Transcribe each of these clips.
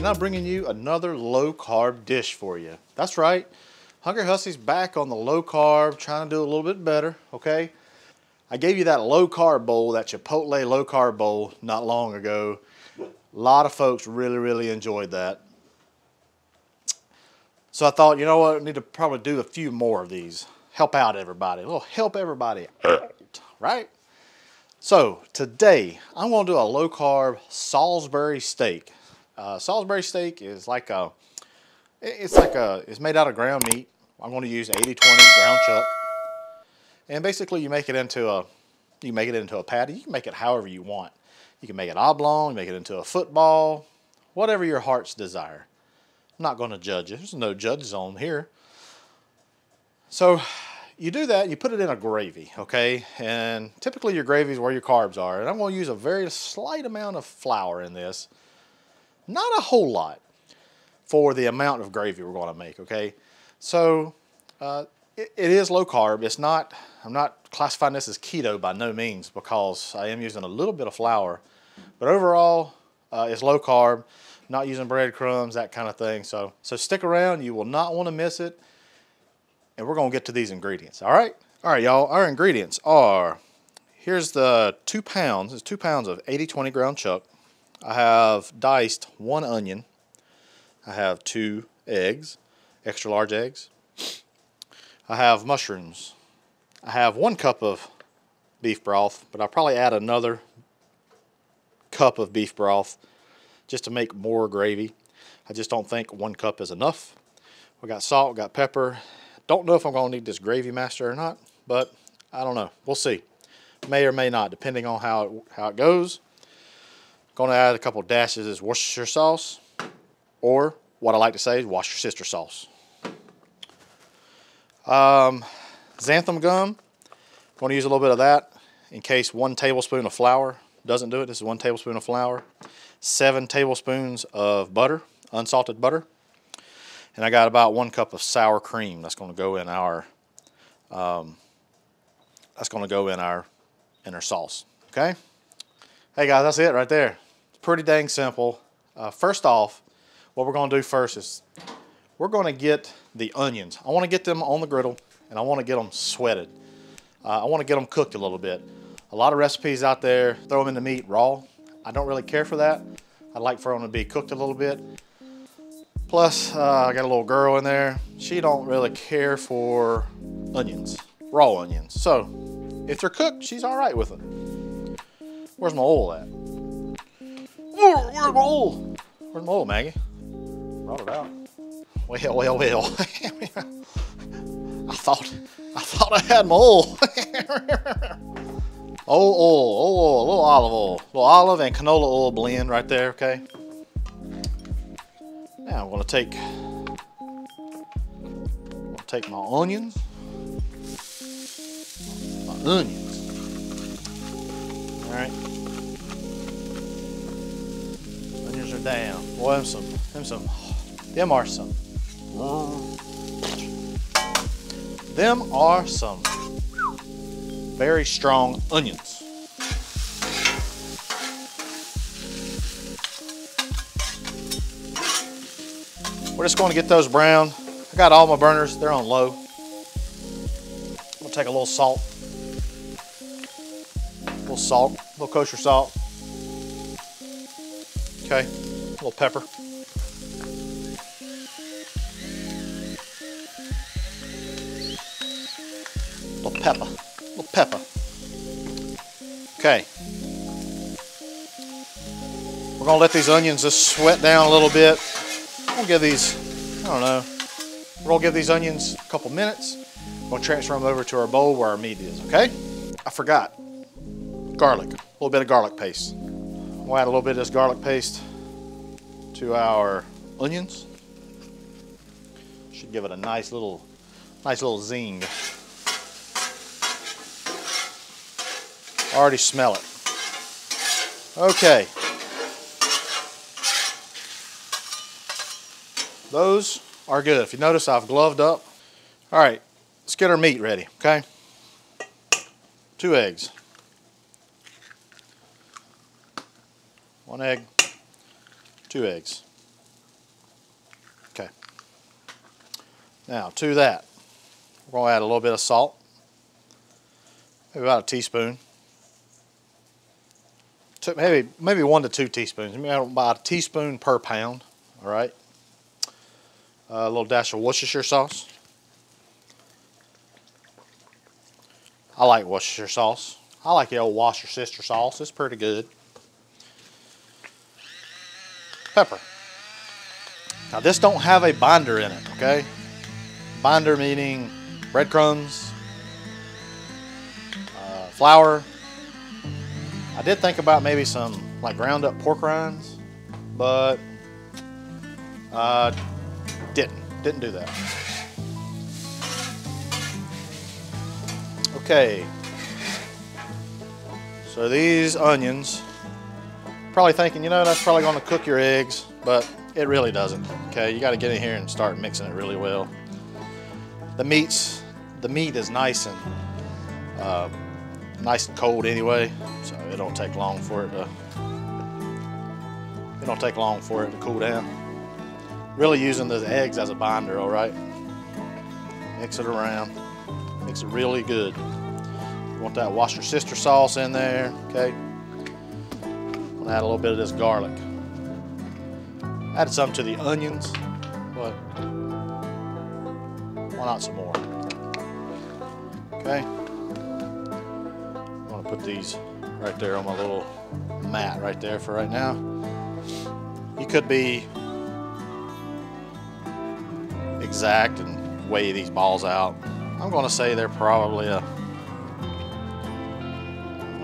and I'm bringing you another low-carb dish for you. That's right, Hungry Hussey's back on the low-carb, trying to do a little bit better, okay? I gave you that low-carb bowl, that Chipotle low-carb bowl, not long ago. A lot of folks really enjoyed that. So I thought, you know what, I need to probably do a few more of these. Help out everybody, a little help everybody out, right? So today, I'm gonna do a low-carb Salisbury steak. Salisbury steak is like it's made out of ground meat. I'm going to use 80-20 ground chuck, and basically you make it into a patty. You can make it however you want. You can make it oblong, make it into a football, whatever your heart's desire. I'm not going to judge you. There's no judge zone here. So you do that. You put it in a gravy, okay? And typically your gravy is where your carbs are. And I'm going to use a very slight amount of flour in this. Not a whole lot for the amount of gravy we're going to make, okay? So it is low carb. It's not, I'm not classifying this as keto by no means, because I am using a little bit of flour. But overall, it's low carb, not using breadcrumbs, that kind of thing. So stick around. You will not want to miss it. And we're going to get to these ingredients, all right? All right, y'all, our ingredients are, here's the 2 pounds. It's 2 pounds of 80-20 ground chuck. I have diced 1 onion. I have 2 eggs, extra large eggs. I have mushrooms. I have 1 cup of beef broth, but I'll probably add another cup of beef broth just to make more gravy. I just don't think 1 cup is enough. We got salt, we got pepper. Don't know if I'm going to need this gravy master or not, but I don't know. We'll see. May or may not, depending on how it goes. Going to add a couple dashes of Worcestershire sauce, or what I like to say is wash your sister sauce. Xanthan gum, going to use a little bit of that in case 1 tablespoon of flour doesn't do it. This is 1 tablespoon of flour. 7 tablespoons of butter, unsalted butter. And I got about 1 cup of sour cream that's going to go in our sauce. Okay. Hey guys, that's it right there. It's pretty dang simple. First off, what we're going to do first is we're going to get the onions. I want to get them on the griddle, and I want to get them sweated. I want to get them cooked a little bit. A lot of recipes out there throw them in the meat raw. I don't really care for that. I'd like for them to be cooked a little bit. Plus, I got a little girl in there. She don't really care for onions, raw onions. So if they're cooked, she's all right with it. Where's my oil at? Where's my oil? Where's my oil, Maggie? Brought it out. Well. I thought I had my oil. oil, a little olive oil. A little olive and canola oil blend right there, okay? Now I'm going to take my onions. All right. Onions are down. Boy, them are some very strong onions. We're just going to get those brown. I got all my burners, they're on low. We'll take a little salt. A little kosher salt. Okay, a little pepper. A little pepper. Okay. We're gonna let these onions just sweat down a little bit. We'll give these, I don't know, we're gonna give these onions a couple minutes. We're gonna transfer them over to our bowl where our meat is, okay? I forgot. Garlic, a little bit of garlic paste. We'll add a little bit of this garlic paste to our onions. Should give it a nice little zing. Already smell it. Okay. Those are good. If you notice, I've gloved up. All right, let's get our meat ready, okay? 2 eggs. 1 egg, 2 eggs. Now to that, we're going to add a little bit of salt, maybe about a teaspoon. Maybe 1 to 2 teaspoons. Maybe about a teaspoon per pound. All right. A little dash of Worcestershire sauce. I like Worcestershire sauce. I like the old wash your sister sauce. It's pretty good. Pepper. Now this don't have a binder in it, okay? Binder meaning breadcrumbs, flour. I did think about maybe some like ground up pork rinds, but didn't do that. Okay, so these onions, probably thinking, you know, that's probably going to cook your eggs, but it really doesn't. Okay, you got to get in here and start mixing it really well. The meat is nice and cold anyway, so it don't take long for it to cool down. Really using the eggs as a binder, all right. Mix it around, mix it really good. You want that wash your sister sauce in there, okay. I'm gonna add a little bit of this garlic. Added some to the onions, but why not some more? Okay. I'm gonna put these right there on my little mat right there for right now. You could be exact and weigh these balls out. I'm gonna say they're probably a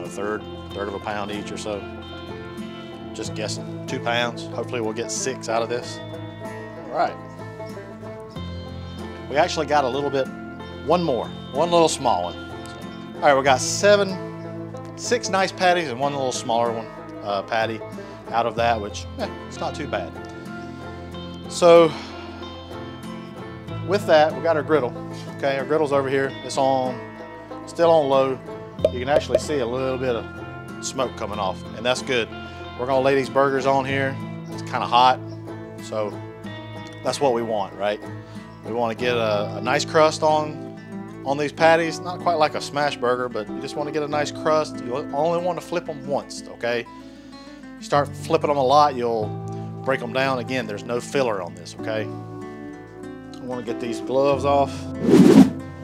third of a pound each or so. Just guessing, 2 pounds. Hopefully we'll get 6 out of this. All right. We actually got a little bit, one little small one. All right, we got 6 nice patties and 1 little smaller one, patty out of that, which it's not too bad. So with that, we got our griddle. Okay, our griddle's over here. It's still on low. You can actually see a little bit of smoke coming off, and that's good. We're gonna lay these burgers on here. It's kind of hot, so that's what we want, right? We want to get a nice crust on these patties. Not quite like a smash burger, but you just want to get a nice crust. You only want to flip them once, okay? You start flipping them a lot, you'll break them down. Again, there's no filler on this, okay? I want to get these gloves off.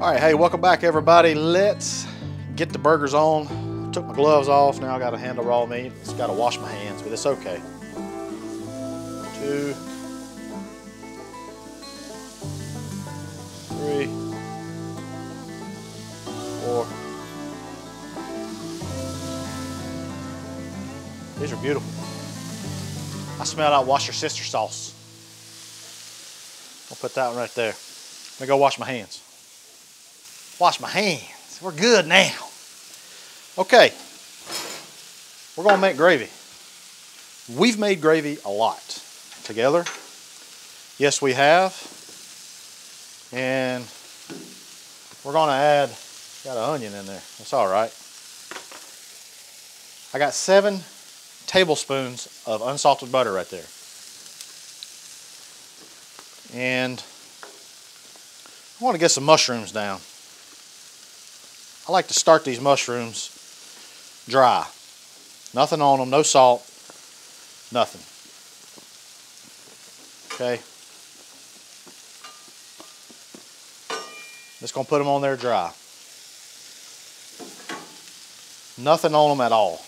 All right, hey, welcome back, everybody. Let's get the burgers on. Took my gloves off. Now I got to handle raw meat. Just got to wash my hands, but it's okay. 2, 3, 4. These are beautiful. I smell that wash your sister sauce. I'll put that one right there. Let me go wash my hands. Wash my hands. We're good now. Okay. We're going to make gravy. We've made gravy a lot together. Yes, we have. And we're going to add, got an onion in there. That's all right. I got 7 tablespoons of unsalted butter right there. And I want to get some mushrooms down. I like to start these mushrooms dry. Nothing on them, no salt, nothing. Okay. Just gonna put them on there dry. Nothing on them at all.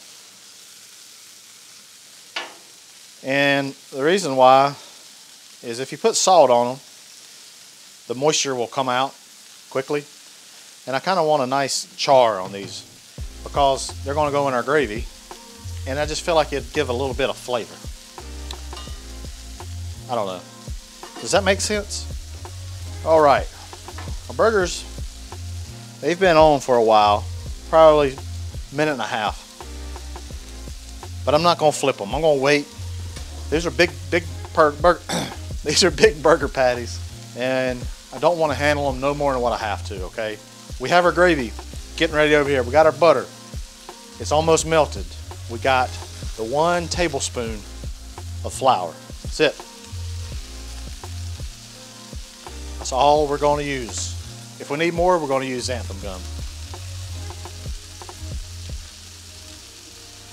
And the reason why is if you put salt on them, the moisture will come out quickly. And I kind of want a nice char on these because they're going to go in our gravy. And I just feel like it'd give a little bit of flavor. I don't know. Does that make sense? All right. Our burgers, they've been on for a while, probably a minute and a half. But I'm not going to flip them. I'm going to wait. These are big these are big burger patties, and I don't want to handle them no more than what I have to, okay? We have our gravy getting ready over here. We got our butter. It's almost melted. We got the 1 tablespoon of flour. That's it. That's all we're going to use. If we need more, we're going to use xanthan gum.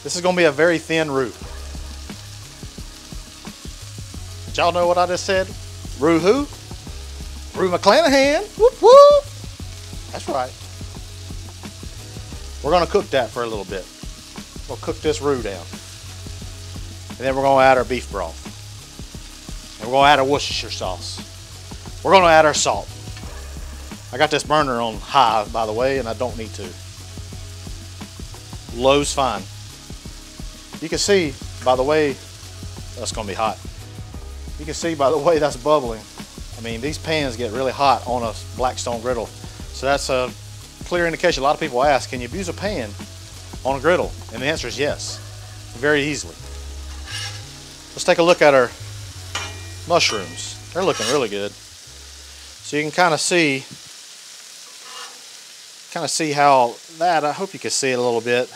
This is going to be a very thin roux. Y'all know what I just said? Roux who? Rue McClanahan. Whoop whoop. That's right. We're going to cook that for a little bit. We'll cook this roux down. And then we're going to add our beef broth. And we're going to add our Worcestershire sauce. We're going to add our salt. I got this burner on high, by the way, and I don't need to. Low's fine. You can see by the way, that's going to be hot. You can see by the way that's bubbling. I mean, these pans get really hot on a Blackstone griddle. So that's a clear indication. A lot of people ask, can you use a pan on a griddle? And the answer is yes, very easily. Let's take a look at our mushrooms. They're looking really good. So you can kind of see how that, I hope you can see it a little bit.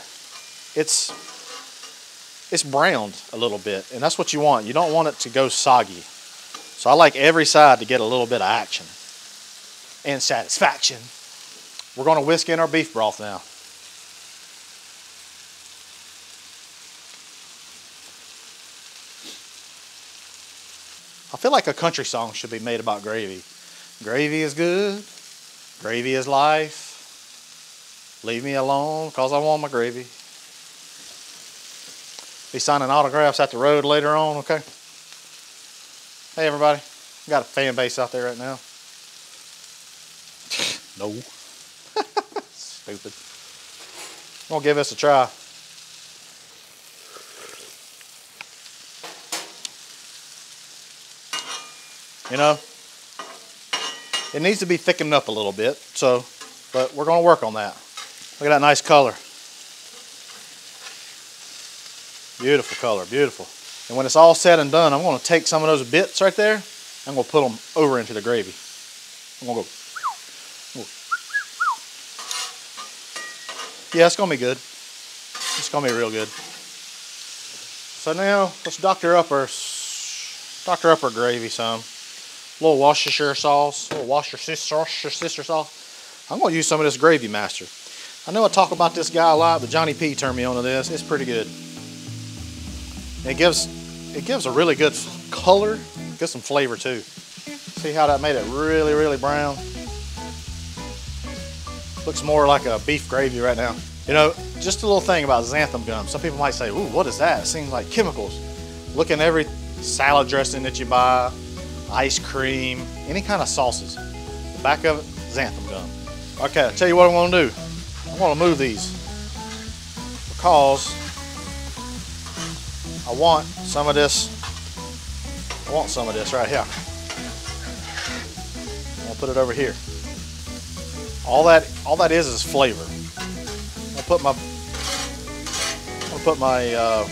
It's browned a little bit, and that's what you want. You don't want it to go soggy. So I like every side to get a little bit of action and satisfaction. We're going to whisk in our beef broth now. I feel like a country song should be made about gravy. Gravy is good. Gravy is life. Leave me alone because I want my gravy. Be signing autographs at the road later on, okay? Hey everybody, we got a fan base out there right now. No. Stupid. I'm gonna give this a try. You know, it needs to be thickened up a little bit, so, but we're gonna work on that. Look at that nice color. Beautiful color, beautiful. And when it's all said and done, I'm going to take some of those bits right there. I'm going to put them over into the gravy. I'm going to go. Yeah, it's going to be good. It's going to be real good. So now let's doctor up our gravy some. A little Worcestershire sauce, a little Worcestershire sauce. I'm going to use some of this Gravy Master. I know I talk about this guy a lot, but Johnny P turned me on to this. It's pretty good. It gives a really good color, gives some flavor too. See how that made it really, really brown? Looks more like a beef gravy right now. You know, just a little thing about xanthan gum. Some people might say, ooh, what is that? It seems like chemicals. Look in every salad dressing that you buy, ice cream, any kind of sauces. The back of it, xanthan gum. Okay, I'll tell you what I'm gonna do. I'm gonna move these because I want some of this right here. I'm gonna put it over here. All that is flavor. I'll put my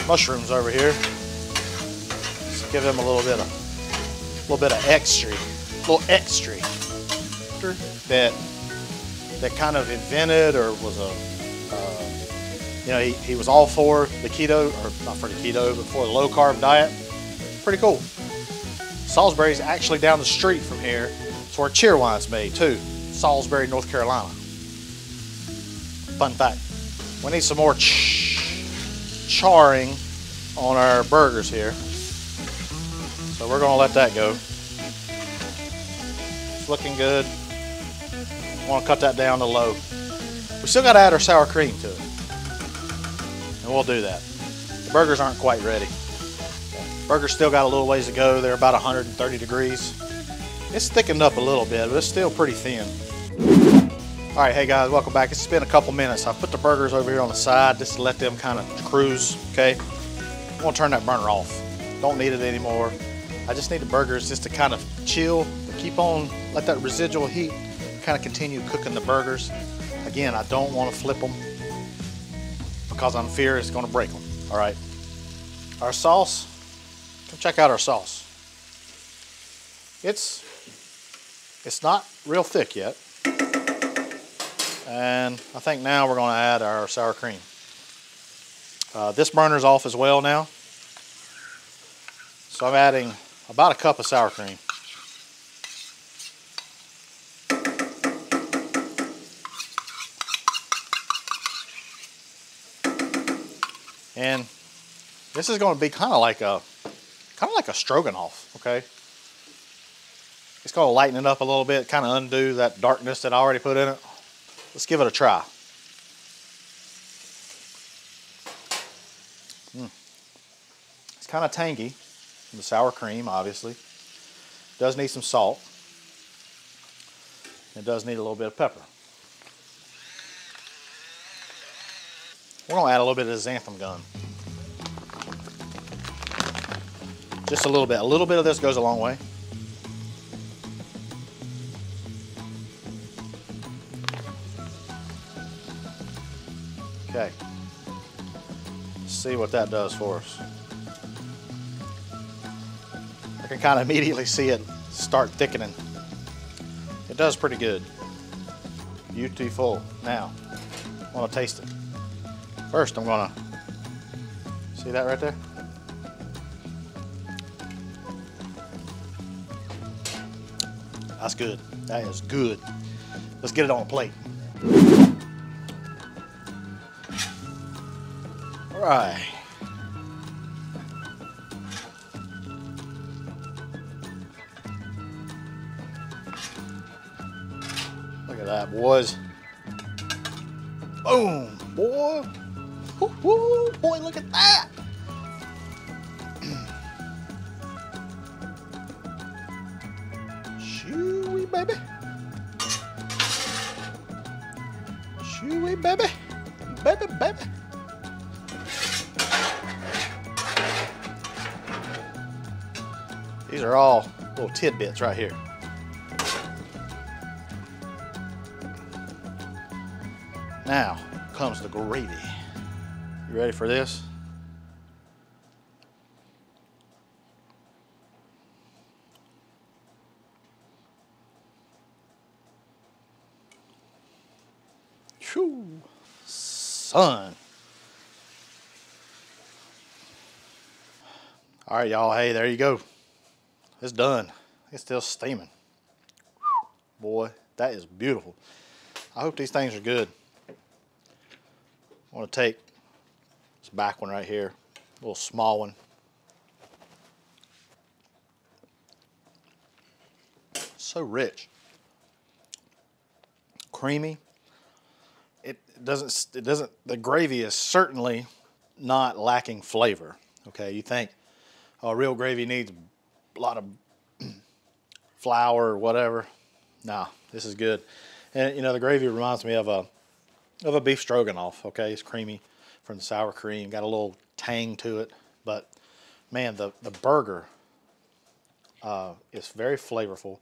mushrooms over here. Just give them a little bit of extra that kind of invented or was you know, he was all for the keto, or not for the keto, but for the low carb diet. Pretty cool. Salisbury's actually down the street from here. It's where cheer wine's made too. Salisbury, North Carolina. Fun fact. We need some more charring on our burgers here. So we're gonna let that go. It's looking good. I wanna cut that down to low. We still gotta add our sour cream to it. And we'll do that. The burgers aren't quite ready. Burgers still got a little ways to go. They're about 130 degrees. It's thickened up a little bit, but it's still pretty thin. All right, hey guys, welcome back. It's been a couple minutes. I put the burgers over here on the side just to let them kind of cruise, okay? I'm gonna turn that burner off. Don't need it anymore. I just need the burgers just to kind of chill, to keep on, let that residual heat kind of continue cooking the burgers. Again, I don't want to flip them because I'm fear it's going to break them. All right, our sauce. Come check out our sauce. It's not real thick yet, and I think now we're going to add our sour cream. This burner's off as well now, so I'm adding about a cup of sour cream. This is going to be kind of like a stroganoff, okay? It's going to lighten it up a little bit, kind of undo that darkness that I already put in it. Let's give it a try. It's kind of tangy from the sour cream, obviously. Does need some salt. It does need a little bit of pepper. We're going to add a little bit of xanthan gum. Just a little bit. A little bit of this goes a long way. Okay. Let's see what that does for us. I can kind of immediately see it start thickening. It does pretty good. Beautiful. Now, I want to taste it. First, I'm going to, see that right there? That's good. That is good. Let's get it on a plate. All right. Look at that, boys. Boom, boy. Woo, boy, look at that. Shoo-wee, baby. Shoo-wee, baby. Baby, baby. These are all little tidbits right here. Now comes the gravy. You ready for this? Shoo, son. All right, y'all. Hey, there you go. It's done. It's still steaming. Boy, that is beautiful. I hope these things are good. I want to take this back one right here, a little small one. So rich, creamy. The gravy is certainly not lacking flavor. Okay, you think, oh, real gravy needs a lot of flour or whatever. Nah, this is good. And you know, the gravy reminds me of a beef stroganoff. Okay, it's creamy from the sour cream, got a little tang to it. But man, the burger is very flavorful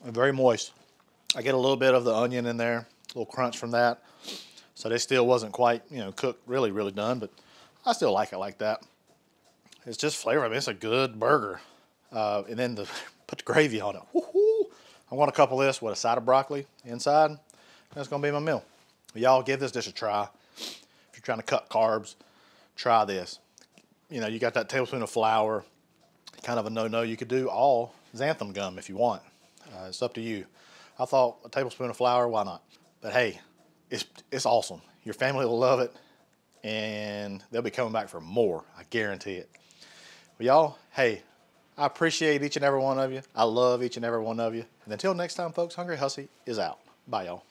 and very moist. I get a little bit of the onion in there, a little crunch from that. So they still wasn't quite, you know, cooked really, really done, but I still like it like that. It's just flavor. I mean, it's a good burger. And then put the gravy on it. Woo-hoo. I want a couple of this with a side of broccoli inside. That's gonna be my meal. Y'all give this dish a try. If you're trying to cut carbs, try this. You know, you got that tablespoon of flour, kind of a no-no. You could do all xanthan gum if you want. It's up to you. I thought a tablespoon of flour, why not? But hey, it's awesome. Your family will love it, and they'll be coming back for more. I guarantee it. Well, y'all, hey, I appreciate each and every one of you. I love each and every one of you. And until next time, folks, Hungry Hussey is out. Bye, y'all.